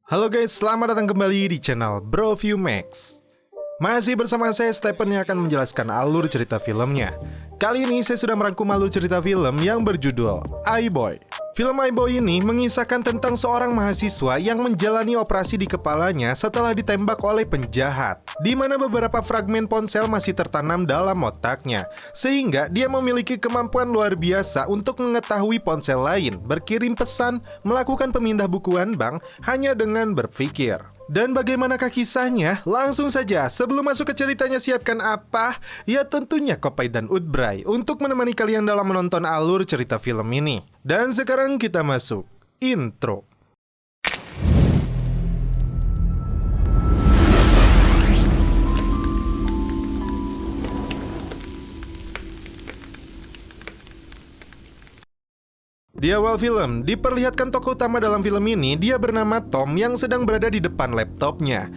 Halo guys, selamat datang kembali di channel Broview Max. Masih bersama saya Stephen yang akan menjelaskan alur cerita filmnya. Kali ini saya sudah merangkum alur cerita film yang berjudul iBoy. Film iBoy ini mengisahkan tentang seorang mahasiswa yang menjalani operasi di kepalanya setelah ditembak oleh penjahat, di mana beberapa fragmen ponsel masih tertanam dalam otaknya, sehingga dia memiliki kemampuan luar biasa untuk mengetahui ponsel lain, berkirim pesan, melakukan pemindah bukuan bank hanya dengan berpikir. Dan bagaimanakah kisahnya? Langsung saja, sebelum masuk ke ceritanya, siapkan apa? Ya tentunya Kopai dan Udbray untuk menemani kalian dalam menonton alur cerita film ini. Dan sekarang kita masuk intro. Di awal film, diperlihatkan tokoh utama dalam film ini, dia bernama Tom yang sedang berada di depan laptopnya.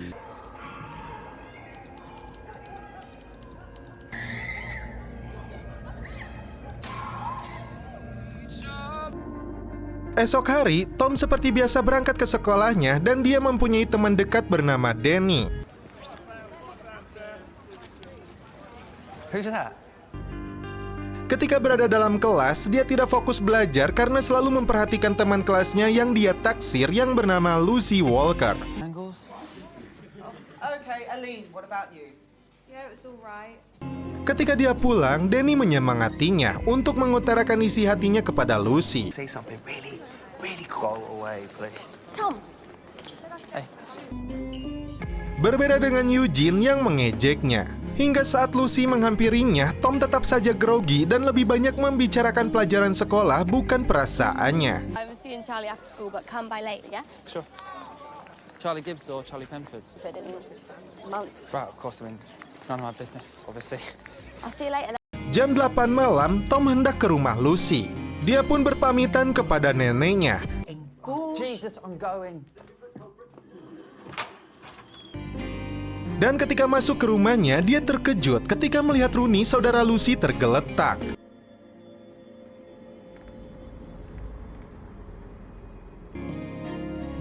Esok hari, Tom seperti biasa berangkat ke sekolahnya dan dia mempunyai teman dekat bernama Danny. Who's that? Ketika berada dalam kelas, dia tidak fokus belajar karena selalu memperhatikan teman kelasnya yang dia taksir yang bernama Lucy Walker. Angles? Okay, Aline, what about you? Yeah, it was alright. Ketika dia pulang, Danny menyemangatinya untuk mengutarakan isi hatinya kepada Lucy. Say something really cool. Go away, please. Tom! Hey. Berbeda dengan Eugene yang mengejeknya. Hingga saat Lucy menghampirinya, Tom tetap saja grogi dan lebih banyak membicarakan pelajaran sekolah, bukan perasaannya. I'm seeing Charlie after school, but come by later, yeah? Sure. Charlie Gibbs or Charlie Penford? For in months. Right, of course, I mean, it's none of my business, obviously. I'll see you later. Jam 8 malam, Tom hendak ke rumah Lucy. Dia pun berpamitan kepada neneknya. Jesus, I'm going. Dan ketika masuk ke rumahnya, dia terkejut ketika melihat Rooney, saudara Lucy, tergeletak.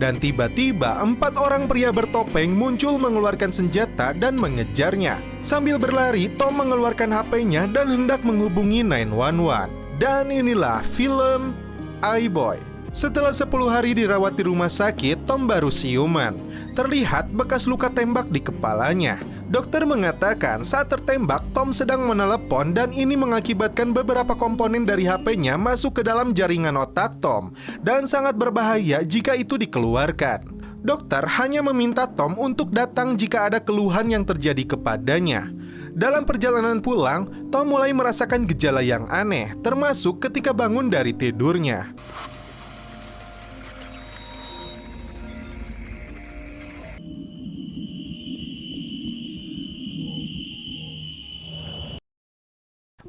Dan tiba-tiba 4 orang pria bertopeng muncul mengeluarkan senjata dan mengejarnya. Sambil berlari, Tom mengeluarkan HP-nya dan hendak menghubungi 911. Dan inilah film iBoy. Setelah 10 hari dirawat di rumah sakit, Tom baru siuman. Terlihat bekas luka tembak di kepalanya. Dokter mengatakan saat tertembak, Tom sedang menelepon dan ini mengakibatkan beberapa komponen dari HP-nya masuk ke dalam jaringan otak Tom dan sangat berbahaya jika itu dikeluarkan. Dokter hanya meminta Tom untuk datang jika ada keluhan yang terjadi kepadanya. Dalam perjalanan pulang, Tom mulai merasakan gejala yang aneh, termasuk ketika bangun dari tidurnya.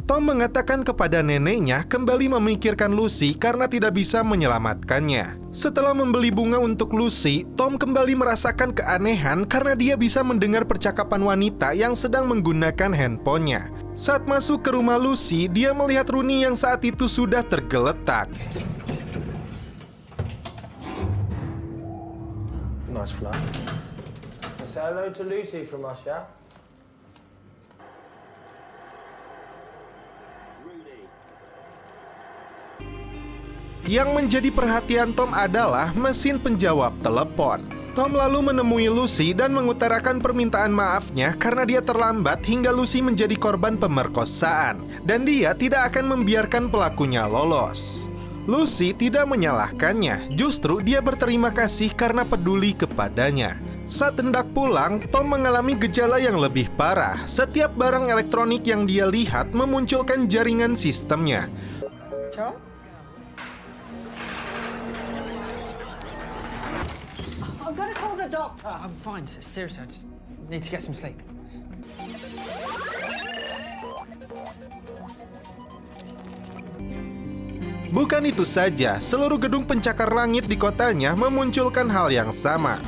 Tom mengatakan kepada neneknya kembali memikirkan Lucy karena tidak bisa menyelamatkannya. Setelah membeli bunga untuk Lucy, Tom kembali merasakan keanehan karena dia bisa mendengar percakapan wanita yang sedang menggunakan handphonenya. Saat masuk ke rumah Lucy, dia melihat Rooney yang saat itu sudah tergeletak. Nice flat. Say hello to Lucy from us, yeah? Yang menjadi perhatian Tom adalah mesin penjawab telepon. Tom lalu menemui Lucy dan mengutarakan permintaan maafnya karena dia terlambat hingga Lucy menjadi korban pemerkosaan dan dia tidak akan membiarkan pelakunya lolos. Lucy tidak menyalahkannya, justru dia berterima kasih karena peduli kepadanya. Saat hendak pulang, Tom mengalami gejala yang lebih parah. Setiap barang elektronik yang dia lihat memunculkan jaringan sistemnya. Charles? I'm gonna call the doctor. I'm fine, seriously, I just need to get some sleep. Bukan itu saja, seluruh gedung pencakar langit di kotanya memunculkan hal yang sama.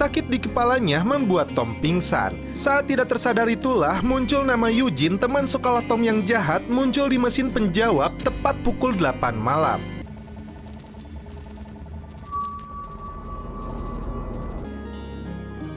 Sakit di kepalanya membuat Tom pingsan. Saat tidak tersadar itulah muncul nama Eugene, teman sekolah Tom yang jahat, muncul di mesin penjawab tepat pukul 8 malam.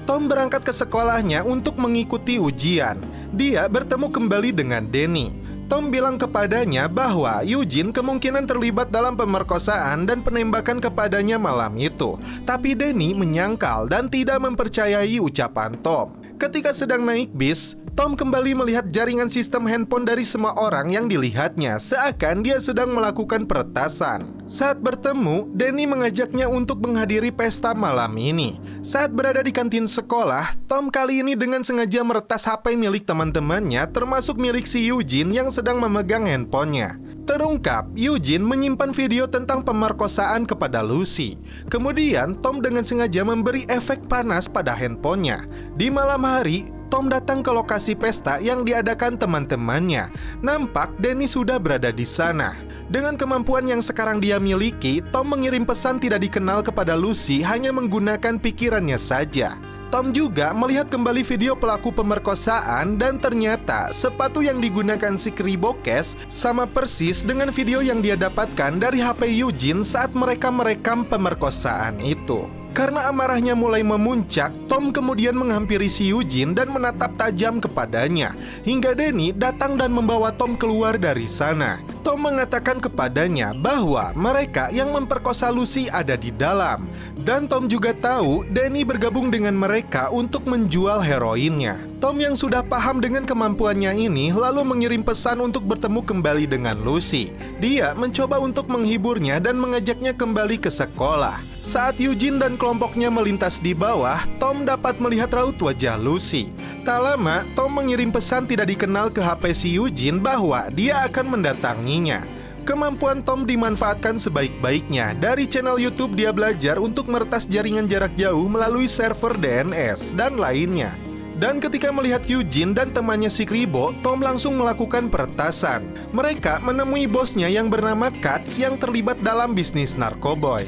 Tom berangkat ke sekolahnya untuk mengikuti ujian. Dia bertemu kembali dengan Danny. Tom bilang kepadanya bahwa Eugene kemungkinan terlibat dalam pemerkosaan dan penembakan kepadanya malam itu. Tapi Danny menyangkal dan tidak mempercayai ucapan Tom. Ketika sedang naik bis, Tom kembali melihat jaringan sistem handphone dari semua orang yang dilihatnya, seakan dia sedang melakukan peretasan. Saat bertemu, Danny mengajaknya untuk menghadiri pesta malam ini. Saat berada di kantin sekolah, Tom kali ini dengan sengaja meretas HP milik teman-temannya, termasuk milik si Eugene yang sedang memegang handphonenya. Terungkap, Eugene menyimpan video tentang pemerkosaan kepada Lucy. Kemudian, Tom dengan sengaja memberi efek panas pada handphonenya. Di malam hari, Tom datang ke lokasi pesta yang diadakan teman-temannya. Nampak Danny sudah berada di sana. Dengan kemampuan yang sekarang dia miliki, Tom mengirim pesan tidak dikenal kepada Lucy hanya menggunakan pikirannya saja. Tom juga melihat kembali video pelaku pemerkosaan dan ternyata sepatu yang digunakan si Kribokes sama persis dengan video yang dia dapatkan dari HP Eugene saat mereka merekam pemerkosaan itu. Karena amarahnya mulai memuncak, Tom kemudian menghampiri si Eugene dan menatap tajam kepadanya. Hingga Danny datang dan membawa Tom keluar dari sana. Tom mengatakan kepadanya bahwa mereka yang memperkosa Lucy ada di dalam. Dan Tom juga tahu Danny bergabung dengan mereka untuk menjual heroinnya. Tom yang sudah paham dengan kemampuannya ini lalu mengirim pesan untuk bertemu kembali dengan Lucy. Dia mencoba untuk menghiburnya dan mengajaknya kembali ke sekolah. Saat Eugene dan kelompoknya melintas di bawah, Tom dapat melihat raut wajah Lucy. Tak lama, Tom mengirim pesan tidak dikenal ke HP si Eugene bahwa dia akan mendatanginya. Kemampuan Tom dimanfaatkan sebaik-baiknya. Dari channel YouTube dia belajar untuk meretas jaringan jarak jauh melalui server DNS dan lainnya. Dan ketika melihat Eugene dan temannya si Kribo, Tom langsung melakukan peretasan. Mereka menemui bosnya yang bernama Katz yang terlibat dalam bisnis narkoboy.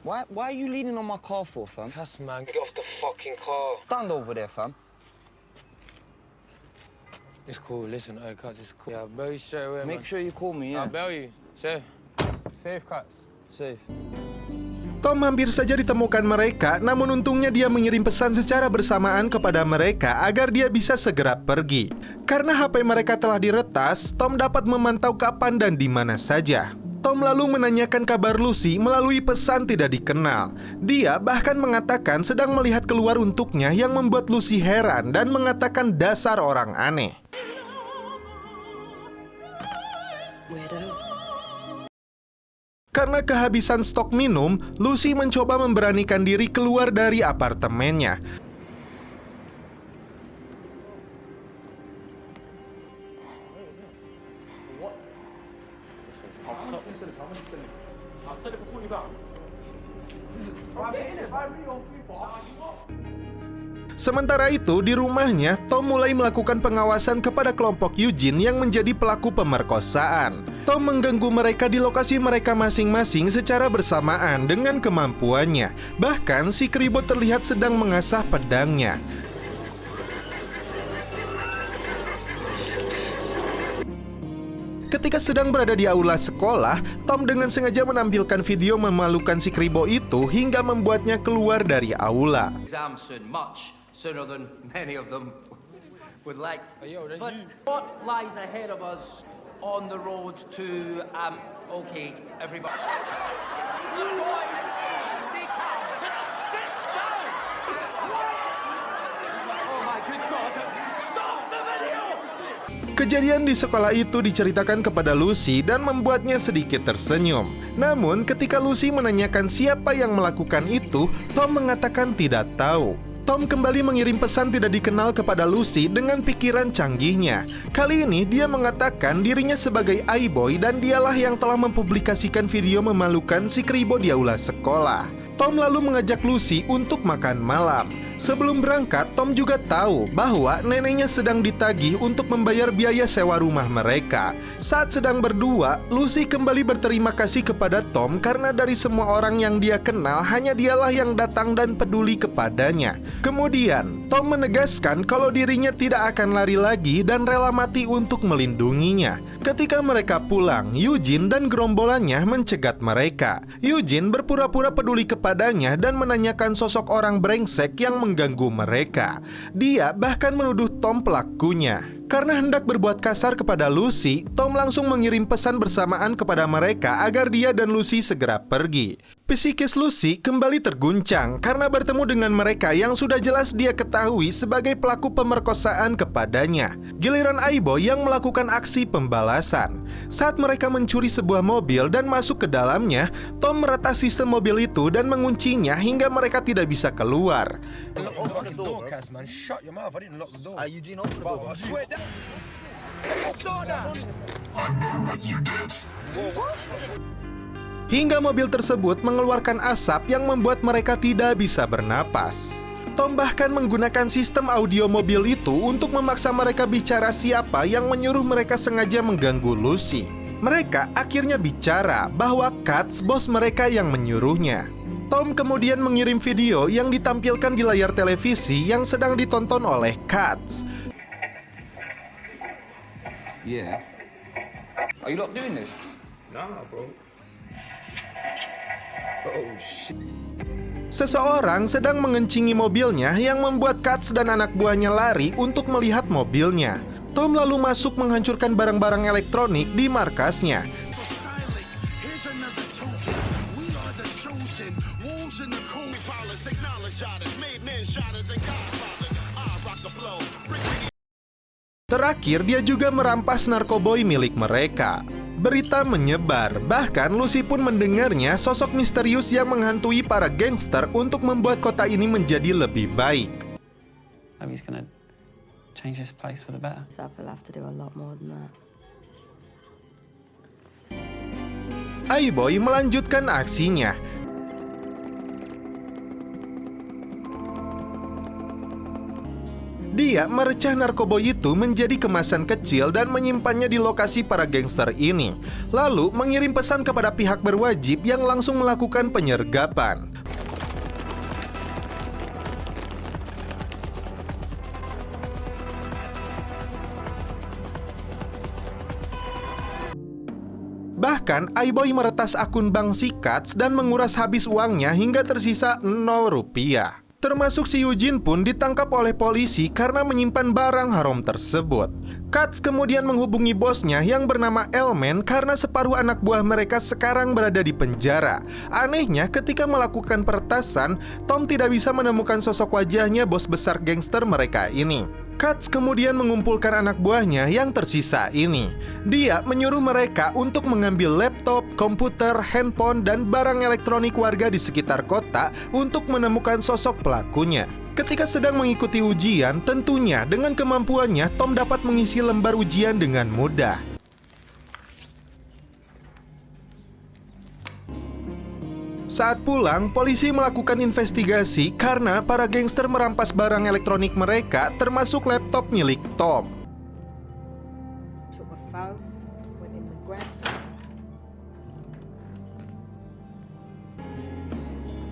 Why are you leaning on my car for, fam? Yes, man, get off the fucking car. Stand over there, fam. It's cool, listen, hey, Cuts, it's cool. Yeah, I'll bail you straight away, Make man. sure you call me, yeah? I'll bail you, safe. Safe, Cuts. Safe. Tom hampir saja ditemukan mereka, namun untungnya dia mengirim pesan secara bersamaan kepada mereka agar dia bisa segera pergi. Karena HP mereka telah diretas, Tom dapat memantau kapan dan di mana saja. Tom lalu menanyakan kabar Lucy melalui pesan tidak dikenal. Dia bahkan mengatakan sedang melihat keluar untuknya yang membuat Lucy heran dan mengatakan dasar orang aneh. Karena kehabisan stok minum, Lucy mencoba memberanikan diri keluar dari apartemennya. Sementara itu, di rumahnya, Tom mulai melakukan pengawasan kepada kelompok Eugene yang menjadi pelaku pemerkosaan. Tom mengganggu mereka di lokasi mereka masing-masing secara bersamaan dengan kemampuannya. Bahkan, si Kribo terlihat sedang mengasah pedangnya. Ketika sedang berada di aula sekolah, Tom dengan sengaja menampilkan video memalukan si Kribo itu hingga membuatnya keluar dari aula. Exam soon, much sooner than many of them would like. But what lies ahead of us on the road to okay, everybody. Sit down. Oh my good God! Stop the video. Kejadian di sekolah itu diceritakan kepada Lucy dan membuatnya sedikit tersenyum. Namun ketika Lucy menanyakan siapa yang melakukan itu, Tom mengatakan tidak tahu. Tom kembali mengirim pesan tidak dikenal kepada Lucy dengan pikiran canggihnya. Kali ini dia mengatakan dirinya sebagai iBoy dan dialah yang telah mempublikasikan video memalukan si Kribo di aula sekolah. Tom lalu mengajak Lucy untuk makan malam. Sebelum berangkat, Tom juga tahu bahwa neneknya sedang ditagih untuk membayar biaya sewa rumah mereka. Saat sedang berdua, Lucy kembali berterima kasih kepada Tom karena dari semua orang yang dia kenal, hanya dialah yang datang dan peduli kepadanya. Kemudian, Tom menegaskan kalau dirinya tidak akan lari lagi dan rela mati untuk melindunginya. Ketika mereka pulang, Eugene dan gerombolannya mencegat mereka. Eugene berpura-pura peduli kepadanya dan menanyakan sosok orang brengsek yang mengganggu mereka. Dia bahkan menuduh Tom pelakunya. Karena hendak berbuat kasar kepada Lucy, Tom langsung mengirim pesan bersamaan kepada mereka agar dia dan Lucy segera pergi. Psikis Lucy kembali terguncang karena bertemu dengan mereka yang sudah jelas dia ketahui sebagai pelaku pemerkosaan kepadanya. Giliran Aiboy yang melakukan aksi pembalasan. Saat mereka mencuri sebuah mobil dan masuk ke dalamnya, Tom meretas sistem mobil itu dan menguncinya hingga mereka tidak bisa keluar. Hingga mobil tersebut mengeluarkan asap yang membuat mereka tidak bisa bernapas. Tom bahkan menggunakan sistem audio mobil itu untuk memaksa mereka bicara siapa yang menyuruh mereka sengaja mengganggu Lucy. Mereka akhirnya bicara bahwa Katz bos mereka yang menyuruhnya. Tom kemudian mengirim video yang ditampilkan di layar televisi yang sedang ditonton oleh Katz. Yeah. Are you not doing this? Nah, bro. Oh, shit. Seseorang sedang mengencingi mobilnya yang membuat Katz dan anak buahnya lari untuk melihat mobilnya. Tom lalu masuk menghancurkan barang-barang elektronik di markasnya. Terakhir, dia juga merampas narkoboy milik mereka. Berita menyebar, bahkan Lucy pun mendengarnya sosok misterius yang menghantui para gangster untuk membuat kota ini menjadi lebih baik. Maybe he's gonna change this place for the better. So we'll have to do a lot more than that. Aiboy melanjutkan aksinya. Dia merecah narkoboy itu menjadi kemasan kecil dan menyimpannya di lokasi para gangster ini. Lalu mengirim pesan kepada pihak berwajib yang langsung melakukan penyergapan. Bahkan, Aiboy meretas akun bank si Katz dan menguras habis uangnya hingga tersisa 0 rupiah. Termasuk si Eugene pun ditangkap oleh polisi karena menyimpan barang haram tersebut. Katz kemudian menghubungi bosnya yang bernama Elman karena separuh anak buah mereka sekarang berada di penjara. Anehnya, ketika melakukan peretasan, Tom tidak bisa menemukan sosok wajahnya bos besar gangster mereka ini. Katz kemudian mengumpulkan anak buahnya yang tersisa ini. Dia menyuruh mereka untuk mengambil laptop, komputer, handphone, dan barang elektronik warga di sekitar kota untuk menemukan sosok pelakunya. Ketika sedang mengikuti ujian, tentunya dengan kemampuannya Tom dapat mengisi lembar ujian dengan mudah. Saat pulang, polisi melakukan investigasi karena para gangster merampas barang elektronik mereka, termasuk laptop milik Tom.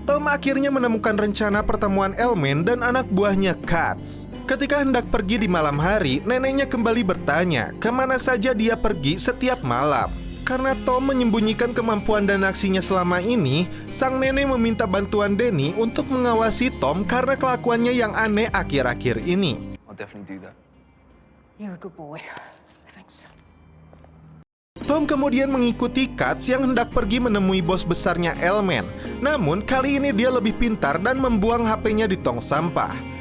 Tom akhirnya menemukan rencana pertemuan Elman dan anak buahnya Katz. Ketika hendak pergi di malam hari, neneknya kembali bertanya kemana saja dia pergi setiap malam. Karena Tom menyembunyikan kemampuan dan aksinya selama ini, sang nenek meminta bantuan Danny untuk mengawasi Tom karena kelakuannya yang aneh akhir-akhir ini. I'll definitely do that. You're a good boy. Thanks. Tom kemudian mengikuti Katz yang hendak pergi menemui bos besarnya Elman. Namun kali ini dia lebih pintar dan membuang HP-nya di tong sampah.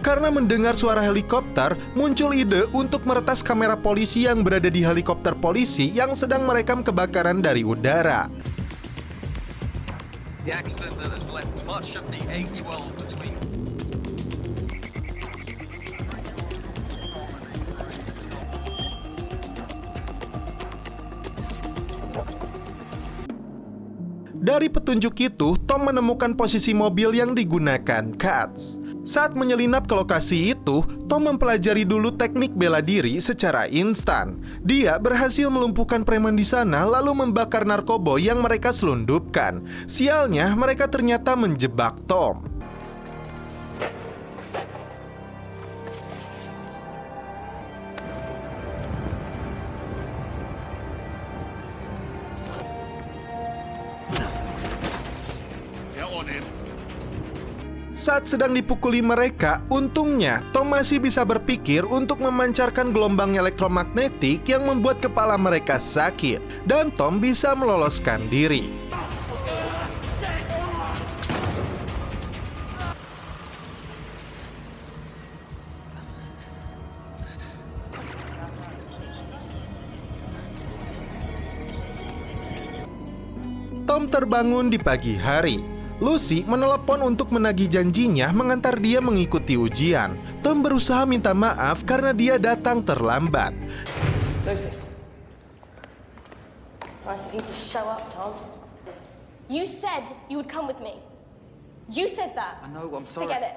Karena mendengar suara helikopter, muncul ide untuk meretas kamera polisi yang berada di helikopter polisi yang sedang merekam kebakaran dari udara. The accident that has left much of the A12 between. Dari petunjuk itu, Tom menemukan posisi mobil yang digunakan Katz. Saat menyelinap ke lokasi itu, Tom mempelajari dulu teknik bela diri secara instan. Dia berhasil melumpuhkan preman di sana lalu membakar narkoboy yang mereka selundupkan. Sialnya, mereka ternyata menjebak Tom. Saat sedang dipukuli mereka, untungnya Tom masih bisa berpikir untuk memancarkan gelombang elektromagnetik yang membuat kepala mereka sakit, dan Tom bisa meloloskan diri. Tom terbangun di pagi hari. Lucy menelepon untuk menagih janjinya mengantar dia mengikuti ujian. Tom berusaha minta maaf karena dia datang terlambat. Lucy. Nice of you to show up, Tom. You said you would come with me. You said that. I know, I'm sorry. Forget it.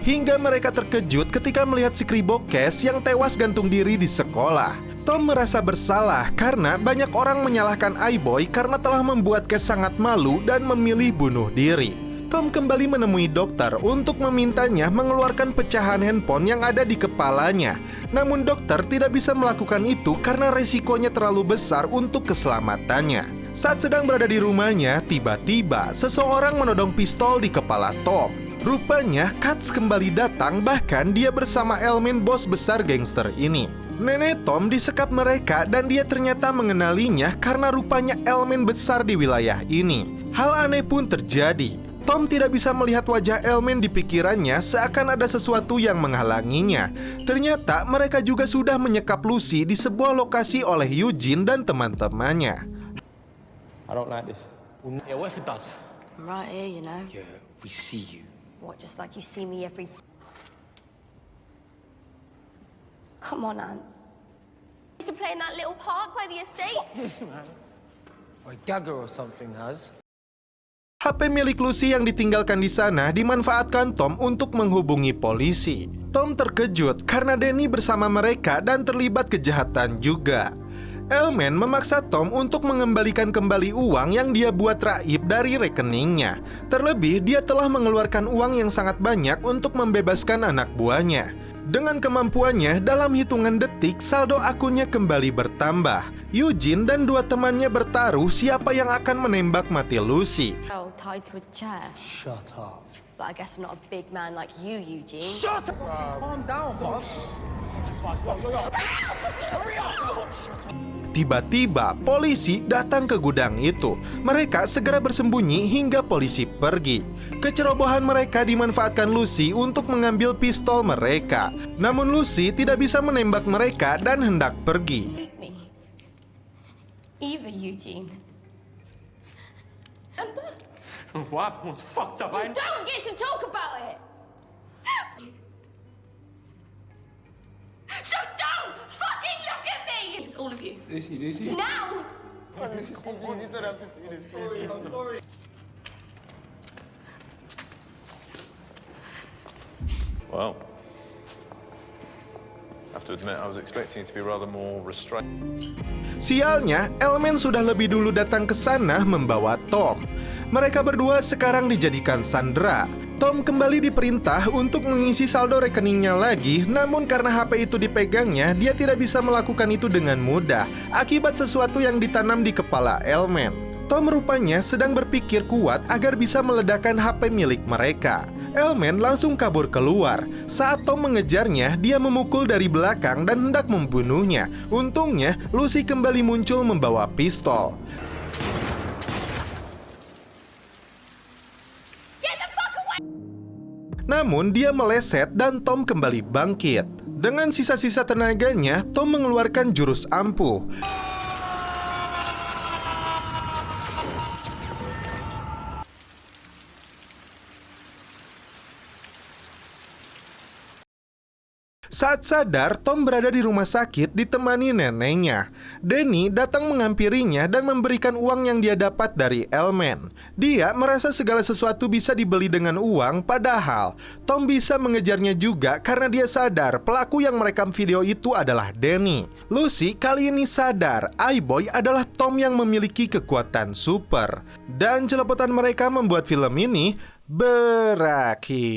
Hingga mereka terkejut ketika melihat si Kribokes yang tewas gantung diri di sekolah. Tom merasa bersalah karena banyak orang menyalahkan iBoy karena telah membuat Kes sangat malu dan memilih bunuh diri. Tom kembali menemui dokter untuk memintanya mengeluarkan pecahan handphone yang ada di kepalanya. Namun dokter tidak bisa melakukan itu karena resikonya terlalu besar untuk keselamatannya. Saat sedang berada di rumahnya, tiba-tiba seseorang menodong pistol di kepala Tom. Rupanya Katz kembali datang, bahkan dia bersama elemen bos besar gangster ini. Nenek Tom disekap mereka dan dia ternyata mengenalinya karena rupanya elemen besar di wilayah ini. Hal aneh pun terjadi. Tom tidak bisa melihat wajah elemen di pikirannya seakan ada sesuatu yang menghalanginya. Ternyata mereka juga sudah menyekap Lucy di sebuah lokasi oleh Eugene dan teman-temannya. I don't like this. Yeah, what if it does? I'm right here, you know. Yeah, we see you. What, just like you see me every... Come on, Aunt. Used to play in that little park by the estate. A gagger or something has. HP milik Lucy yang ditinggalkan di sana dimanfaatkan Tom untuk menghubungi polisi. Tom terkejut karena Danny bersama mereka dan terlibat kejahatan juga. Elman memaksa Tom untuk mengembalikan kembali uang yang dia buat raib dari rekeningnya. Terlebih, dia telah mengeluarkan uang yang sangat banyak untuk membebaskan anak buahnya. Dengan kemampuannya, dalam hitungan detik, saldo akunnya kembali bertambah. Eugene dan dua temannya bertaruh siapa yang akan menembak mati Lucy. Oh, tied to a chair. Shut up. But I guess I'm not a big man like you, Eugene. Shut up! Calm down, boss. Tiba-tiba, polisi datang ke gudang itu. Mereka segera bersembunyi hingga polisi pergi. Kecerobohan mereka dimanfaatkan Lucy untuk mengambil pistol mereka. Namun Lucy tidak bisa menembak mereka dan hendak pergi. Hate me. Either, Eugene. What happened was fucked up. You don't get to talk about it! So don't fucking look at me! It's all of you. Lucy. Now! Well, I have to admit, I was expecting it to be rather more restrained. Sialnya, Elman sudah lebih dulu datang ke sana membawa Tom. Mereka berdua sekarang dijadikan sandera. Tom kembali diperintah untuk mengisi saldo rekeningnya lagi, namun karena HP itu dipegangnya, dia tidak bisa melakukan itu dengan mudah akibat sesuatu yang ditanam di kepala Elman. Tom rupanya sedang berpikir kuat agar bisa meledakkan HP milik mereka. Elman langsung kabur keluar. Saat Tom mengejarnya, dia memukul dari belakang dan hendak membunuhnya. Untungnya, Lucy kembali muncul membawa pistol. Namun dia meleset dan Tom kembali bangkit. Dengan sisa-sisa tenaganya, Tom mengeluarkan jurus ampuh. Saat sadar, Tom berada di rumah sakit ditemani neneknya. Danny datang menghampirinya dan memberikan uang yang dia dapat dari Elman. Dia merasa segala sesuatu bisa dibeli dengan uang, padahal Tom bisa mengejarnya juga karena dia sadar pelaku yang merekam video itu adalah Danny. Lucy kali ini sadar iBoy adalah Tom yang memiliki kekuatan super. Dan celepotan mereka membuat film ini berakhir.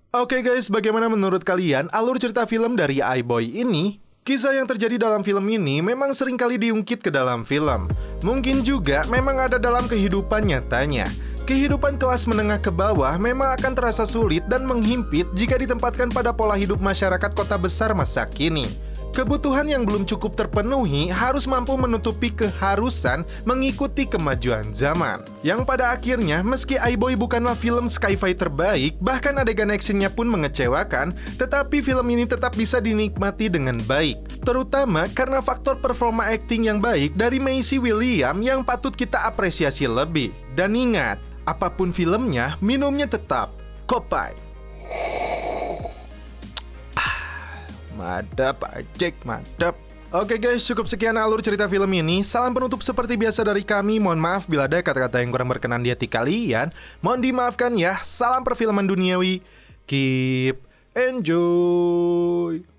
Oke guys, bagaimana menurut kalian alur cerita film dari iBoy ini? Kisah yang terjadi dalam film ini memang seringkali diungkit ke dalam film. Mungkin juga memang ada dalam kehidupan nyatanya. Kehidupan kelas menengah ke bawah memang akan terasa sulit dan menghimpit jika ditempatkan pada pola hidup masyarakat kota besar masa kini. Kebutuhan yang belum cukup terpenuhi harus mampu menutupi keharusan mengikuti kemajuan zaman. Yang pada akhirnya, meski iBoy bukanlah film sci-fi terbaik, bahkan adegan actionnya pun mengecewakan, tetapi film ini tetap bisa dinikmati dengan baik. Terutama karena faktor performa acting yang baik dari Maisie Williams yang patut kita apresiasi lebih. Dan ingat, apapun filmnya, minumnya tetap Kopai. Mantap, Ajek, mantap. Oke guys, cukup sekian alur cerita film ini. Salam penutup seperti biasa dari kami. Mohon maaf bila ada kata-kata yang kurang berkenan di hati kalian. Mohon dimaafkan ya. Salam perfilman duniawi. Keep enjoy.